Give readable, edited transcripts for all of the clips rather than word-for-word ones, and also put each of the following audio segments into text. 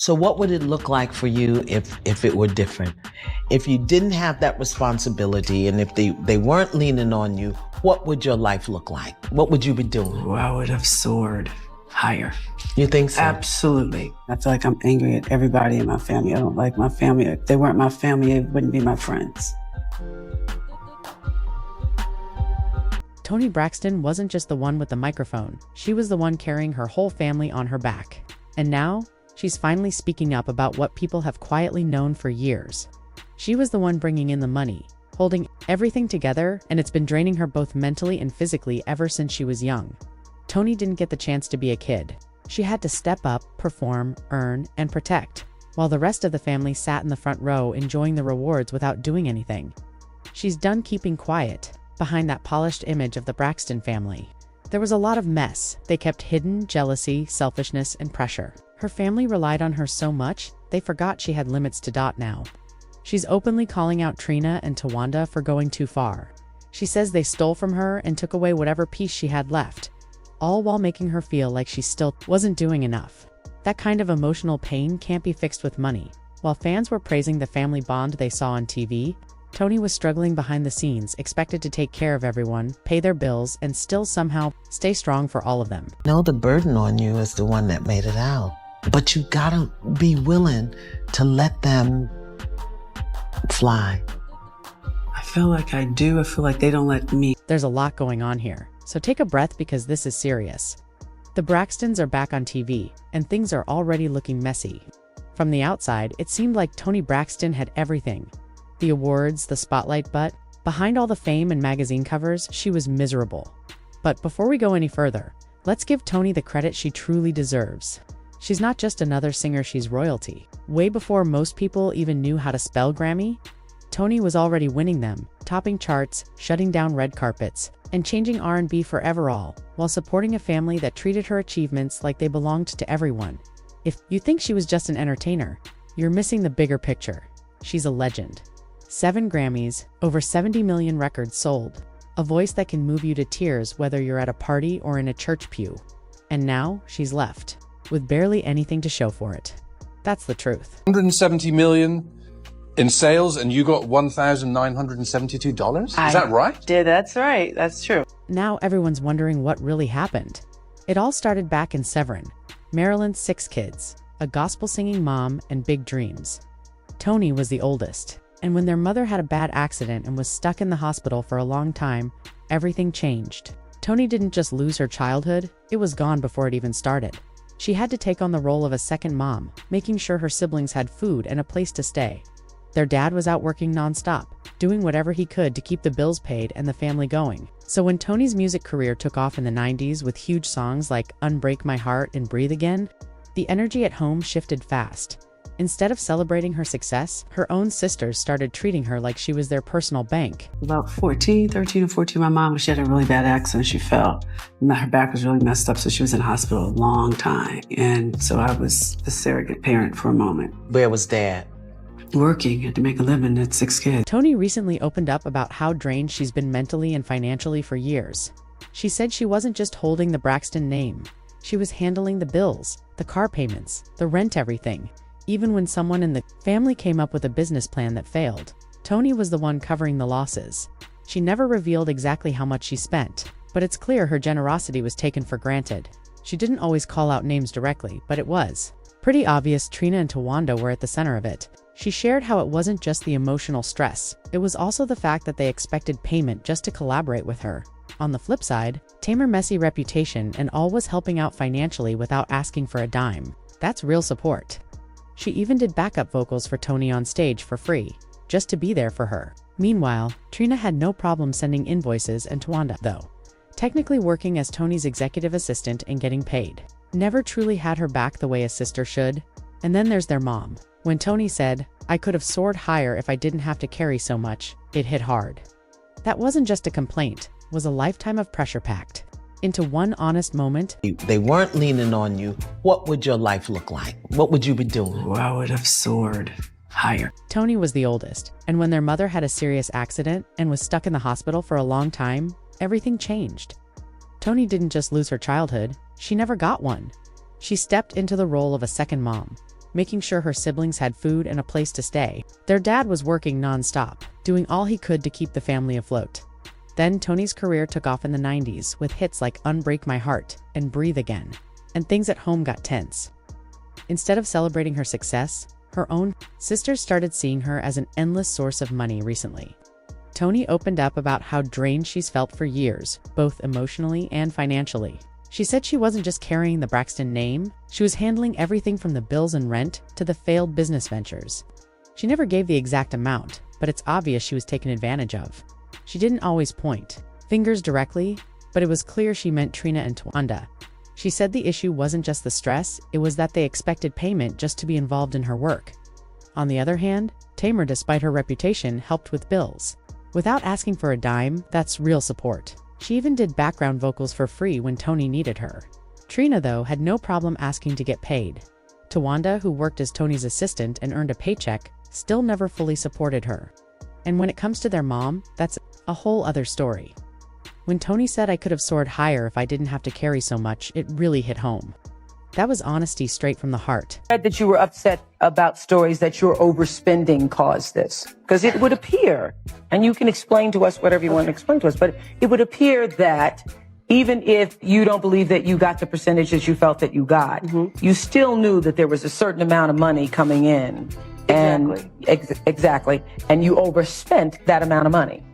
So what would it look like for you if it were different? If you didn't have that responsibility and if they weren't leaning on you, what would your life look like? What would you be doing? Oh, I would have soared higher. You think so? Absolutely. I feel like I'm angry at everybody in my family. I don't like my family. If they weren't my family, they wouldn't be my friends. Toni Braxton wasn't just the one with the microphone. She was the one carrying her whole family on her back. And now, she's finally speaking up about what people have quietly known for years. She was the one bringing in the money, holding everything together, and it's been draining her both mentally and physically ever since she was young. Toni didn't get the chance to be a kid. She had to step up, perform, earn, and protect, while the rest of the family sat in the front row enjoying the rewards without doing anything. She's done keeping quiet behind that polished image of the Braxton family. There was a lot of mess. They kept hidden jealousy, selfishness, and pressure. Her family relied on her so much, they forgot she had limits to dot now. She's openly calling out Trina and Tawanda for going too far. She says they stole from her and took away whatever piece she had left, all while making her feel like she still wasn't doing enough. That kind of emotional pain can't be fixed with money. While fans were praising the family bond they saw on TV, Toni was struggling behind the scenes, expected to take care of everyone, pay their bills, and still somehow stay strong for all of them. No, the burden on you is the one that made it out. But you gotta be willing to let them fly. I feel like I do. I feel like they don't let me. There's a lot going on here, so take a breath because this is serious. The Braxtons are back on TV, and things are already looking messy. From the outside, it seemed like Toni Braxton had everything. The awards, the spotlight, but behind all the fame and magazine covers, she was miserable. But before we go any further, let's give Toni the credit she truly deserves. She's not just another singer, she's royalty. Way before most people even knew how to spell Grammy, Toni was already winning them, topping charts, shutting down red carpets, and changing R&B forever all, while supporting a family that treated her achievements like they belonged to everyone. If you think she was just an entertainer, you're missing the bigger picture. She's a legend. 7 Grammys, over 70 million records sold, a voice that can move you to tears whether you're at a party or in a church pew. And now, she's left, with barely anything to show for it. That's the truth. 170 million in sales, and you got $1,972? Is that right? That's right. That's true. Now everyone's wondering what really happened. It all started back in Severn, Maryland's 6 kids, a gospel-singing mom, and big dreams. Toni was the oldest, and when their mother had a bad accident and was stuck in the hospital for a long time, everything changed. Toni didn't just lose her childhood, it was gone before it even started. She had to take on the role of a second mom, making sure her siblings had food and a place to stay. Their dad was out working nonstop, doing whatever he could to keep the bills paid and the family going. So when Toni's music career took off in the 90s with huge songs like Unbreak My Heart and Breathe Again, the energy at home shifted fast. Instead of celebrating her success, her own sisters started treating her like she was their personal bank. About 13 or 14, my mom, she had a really bad accident. She fell. Her back was really messed up, so she was in hospital a long time. And so I was the surrogate parent for a moment. Where was Dad? Working, had to make a living, had 6 kids. Toni recently opened up about how drained she's been mentally and financially for years. She said she wasn't just holding the Braxton name. She was handling the bills, the car payments, the rent, everything. Even when someone in the family came up with a business plan that failed, Toni was the one covering the losses. She never revealed exactly how much she spent, but it's clear her generosity was taken for granted. She didn't always call out names directly, but it was pretty obvious Trina and Tawanda were at the center of it. She shared how it wasn't just the emotional stress, it was also the fact that they expected payment just to collaborate with her. On the flip side, Tamar messy reputation and all was helping out financially without asking for a dime. That's real support. She even did backup vocals for Toni on stage for free, just to be there for her. Meanwhile, Trina had no problem sending invoices, and Tawanda, though technically working as Toni's executive assistant and getting paid, never truly had her back the way a sister should. And then there's their mom. When Toni said, "I could have soared higher if I didn't have to carry so much," it hit hard. That wasn't just a complaint, it was a lifetime of pressure packed into one honest moment. They weren't leaning on you. What would your life look like? What would you be doing? Oh, I would have soared higher. Toni was the oldest, and when their mother had a serious accident and was stuck in the hospital for a long time, everything changed. Toni didn't just lose her childhood, she never got one. She stepped into the role of a second mom, making sure her siblings had food and a place to stay. Their dad was working non-stop, doing all he could to keep the family afloat. Then Toni's career took off in the 90s with hits like Unbreak My Heart and Breathe Again, and things at home got tense. Instead of celebrating her success, her own sisters started seeing her as an endless source of money recently. Toni opened up about how drained she's felt for years, both emotionally and financially. She said she wasn't just carrying the Braxton name, she was handling everything from the bills and rent to the failed business ventures. She never gave the exact amount, but it's obvious she was taken advantage of. She didn't always point fingers directly, but it was clear she meant Trina and Tawanda. She said the issue wasn't just the stress, it was that they expected payment just to be involved in her work. On the other hand, Tamar, despite her reputation, helped with bills. Without asking for a dime, that's real support. She even did background vocals for free when Toni needed her. Trina, though, had no problem asking to get paid. Tawanda, who worked as Toni's assistant and earned a paycheck, still never fully supported her. And when it comes to their mom, that's a whole other story. When Toni said, "I could have soared higher if I didn't have to carry so much," it really hit home. That was honesty straight from the heart. That you were upset about stories that your overspending caused this. Because it would appear, and you can explain to us whatever you want to explain to us, but it would appear that even if you don't believe that you got the percentage that you felt that you got, you still knew that there was a certain amount of money coming in. And exactly. And you overspent that amount of money.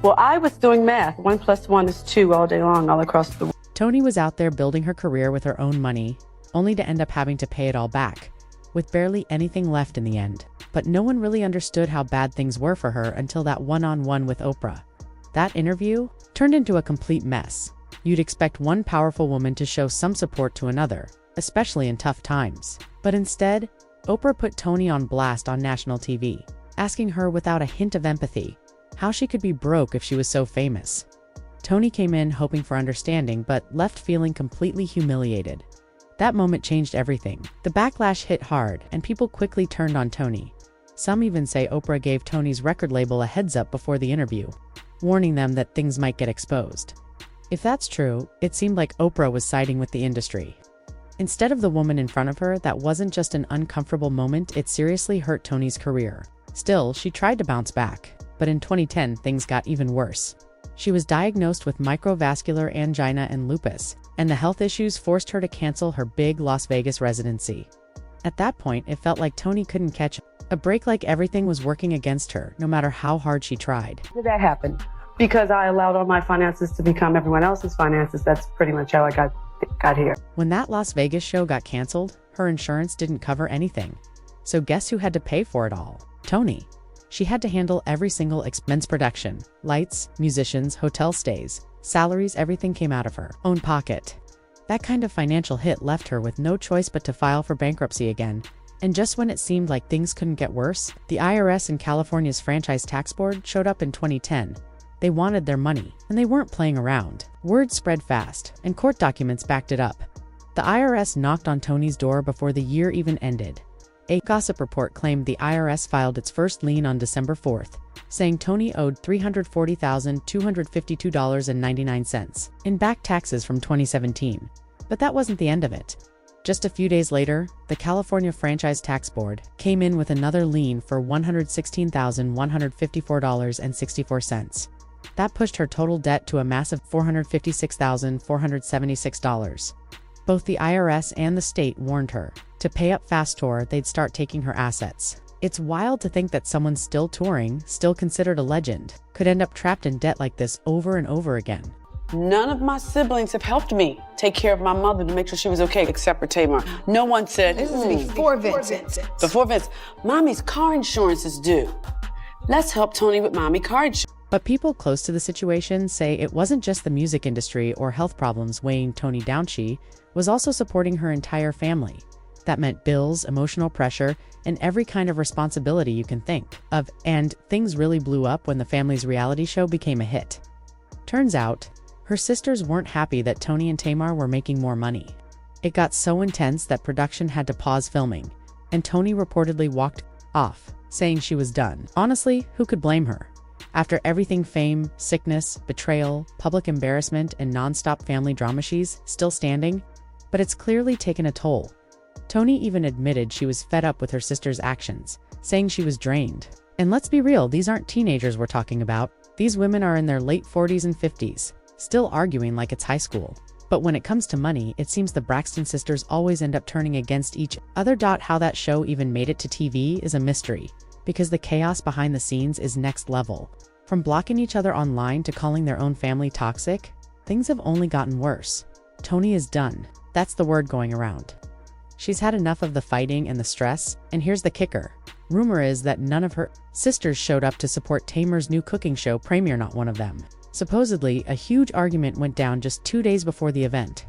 Well, I was doing math. 1 + 1 is 2 all day long, all across the world. Toni was out there building her career with her own money, only to end up having to pay it all back, with barely anything left in the end. But no one really understood how bad things were for her until that one-on-one with Oprah. That interview turned into a complete mess. You'd expect one powerful woman to show some support to another, especially in tough times. But instead, Oprah put Toni on blast on national TV, asking her without a hint of empathy how she could be broke if she was so famous. Toni came in hoping for understanding, but left feeling completely humiliated. That moment changed everything. The backlash hit hard, and people quickly turned on Toni. Some even say Oprah gave Toni's record label a heads up before the interview, warning them that things might get exposed. If that's true, it seemed like Oprah was siding with the industry. Instead of the woman in front of her, that wasn't just an uncomfortable moment, it seriously hurt Toni's career. Still, she tried to bounce back, but in 2010, things got even worse. She was diagnosed with microvascular angina and lupus, and the health issues forced her to cancel her big Las Vegas residency. At that point, it felt like Toni couldn't catch a break, like everything was working against her, no matter how hard she tried. How did that happen? Because I allowed all my finances to become everyone else's finances. That's pretty much how I got here. When that Las Vegas show got canceled, her insurance didn't cover anything. So guess who had to pay for it all? Toni. She had to handle every single expense: production, lights, musicians, hotel stays, salaries. Everything came out of her own pocket. That kind of financial hit left her with no choice but to file for bankruptcy again. And just when it seemed like things couldn't get worse, the IRS and California's Franchise Tax Board showed up in 2010. They wanted their money, and they weren't playing around. Word spread fast, and court documents backed it up. The IRS knocked on Toni's door before the year even ended. A gossip report claimed the IRS filed its first lien on December 4th, saying Toni owed $340,252.99 in back taxes from 2017. But that wasn't the end of it. Just a few days later, the California Franchise Tax Board came in with another lien for $116,154.64. That pushed her total debt to a massive $456,476. Both the IRS and the state warned her to pay up fast or they'd start taking her assets. It's wild to think that someone still touring, still considered a legend, could end up trapped in debt like this over and over again. None of my siblings have helped me take care of my mother to make sure she was okay, except for Tamar. No one said, This is before Vincent. Before Vince, Mommy's car insurance is due. Let's help Toni with Mommy car insurance. But people close to the situation say it wasn't just the music industry or health problems weighing Toni down. She was also supporting her entire family. That meant bills, emotional pressure, and every kind of responsibility you can think of. And things really blew up when the family's reality show became a hit. Turns out, her sisters weren't happy that Toni and Tamar were making more money. It got so intense that production had to pause filming, and Toni reportedly walked off, saying she was done. Honestly, who could blame her? After everything: fame, sickness, betrayal, public embarrassment, and non-stop family drama, she's still standing, but it's clearly taken a toll. Toni even admitted she was fed up with her sister's actions, saying she was drained. And let's be real, these aren't teenagers we're talking about. These women are in their late 40s and 50s, still arguing like it's high school. But when it comes to money, it seems the Braxton sisters always end up turning against each other. How that show even made it to TV is a mystery, because the chaos behind the scenes is next level. From blocking each other online to calling their own family toxic, things have only gotten worse. Toni is done. That's the word going around. She's had enough of the fighting and the stress, and here's the kicker. Rumor is that none of her sisters showed up to support Tamar's new cooking show premiere, not one of them. Supposedly, a huge argument went down just 2 days before the event.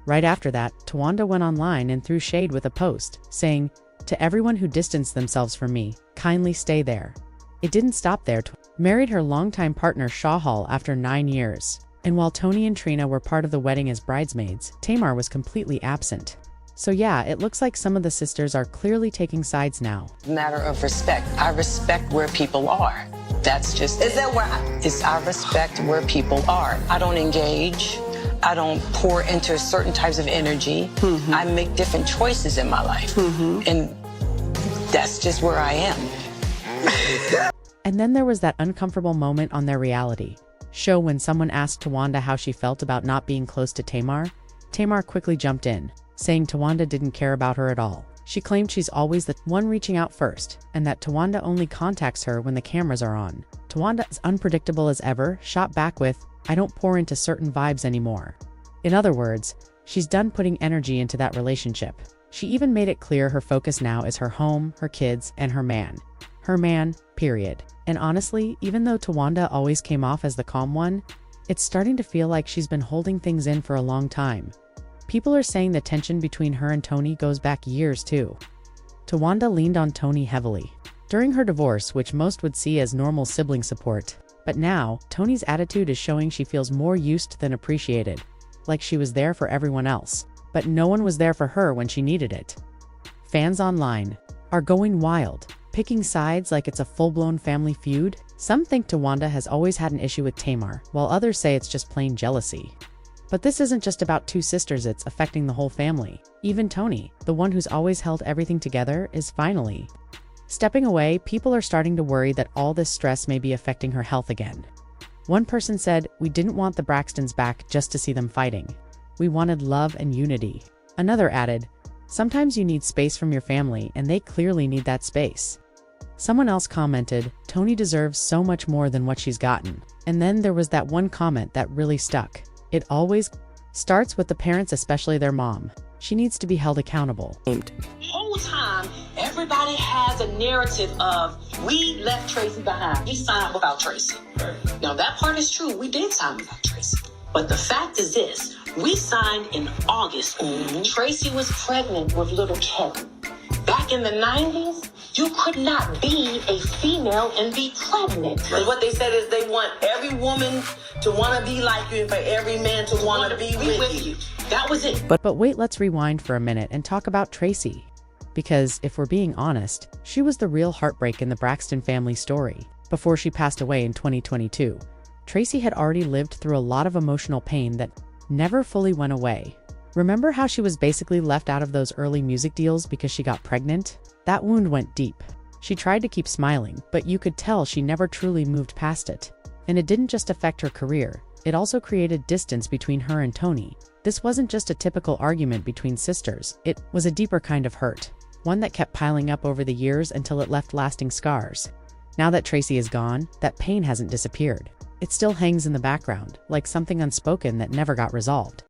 Right after that, Towanda went online and threw shade with a post, saying, "To everyone who distanced themselves from me, kindly stay there." It didn't stop there. Married her longtime partner Shahal after 9 years. And while Toni and Trina were part of the wedding as bridesmaids, Tamar was completely absent. So yeah, it looks like some of the sisters are clearly taking sides now. Matter of respect. I respect where people are. That's just. Is that where I respect where people are. I don't engage. I don't pour into certain types of energy. I make different choices in my life. And that's just where I am. And then there was that uncomfortable moment on their reality show when someone asked Towanda how she felt about not being close to Tamar. Tamar quickly jumped in, saying Towanda didn't care about her at all. She claimed she's always the one reaching out first, and that Towanda only contacts her when the cameras are on. Towanda, as unpredictable as ever, shot back with, "I don't pour into certain vibes anymore." In other words, she's done putting energy into that relationship. She even made it clear her focus now is her home, her kids, and her man. Her man, period. And honestly, even though Towanda always came off as the calm one, it's starting to feel like she's been holding things in for a long time. People are saying the tension between her and Toni goes back years too. Towanda leaned on Toni heavily during her divorce, which most would see as normal sibling support. But now, Toni's attitude is showing she feels more used than appreciated, like she was there for everyone else, but no one was there for her when she needed it. Fans online are going wild, picking sides like it's a full-blown family feud. Some think Towanda has always had an issue with Tamar, while others say it's just plain jealousy. But this isn't just about two sisters, it's affecting the whole family. Even Toni, the one who's always held everything together, is finally stepping away. People are starting to worry that all this stress may be affecting her health again. One person said, "We didn't want the Braxtons back just to see them fighting. We wanted love and unity." Another added, "Sometimes you need space from your family, and they clearly need that space." Someone else commented, "Toni deserves so much more than what she's gotten." And then there was that one comment that really stuck. "It always starts with the parents, especially their mom. She needs to be held accountable." The whole time, everybody has a narrative of, we left Tracy behind. We signed without Tracy. Now, that part is true. We did sign without Tracy. But the fact is this. We signed in August. Tracy was pregnant with little Kevin. Back in the 90s, you could not be a female and be pregnant. But what they said is they want every woman to want to be like you and for every man to want to be with you. That was it. But wait, let's rewind for a minute and talk about Tracy. Because if we're being honest, she was the real heartbreak in the Braxton family story. Before she passed away in 2022, Tracy had already lived through a lot of emotional pain that never fully went away. Remember how she was basically left out of those early music deals because she got pregnant? That wound went deep. She tried to keep smiling, but you could tell she never truly moved past it. And it didn't just affect her career, it also created distance between her and Toni. This wasn't just a typical argument between sisters, it was a deeper kind of hurt. One that kept piling up over the years until it left lasting scars. Now that Tracy is gone, that pain hasn't disappeared. It still hangs in the background, like something unspoken that never got resolved.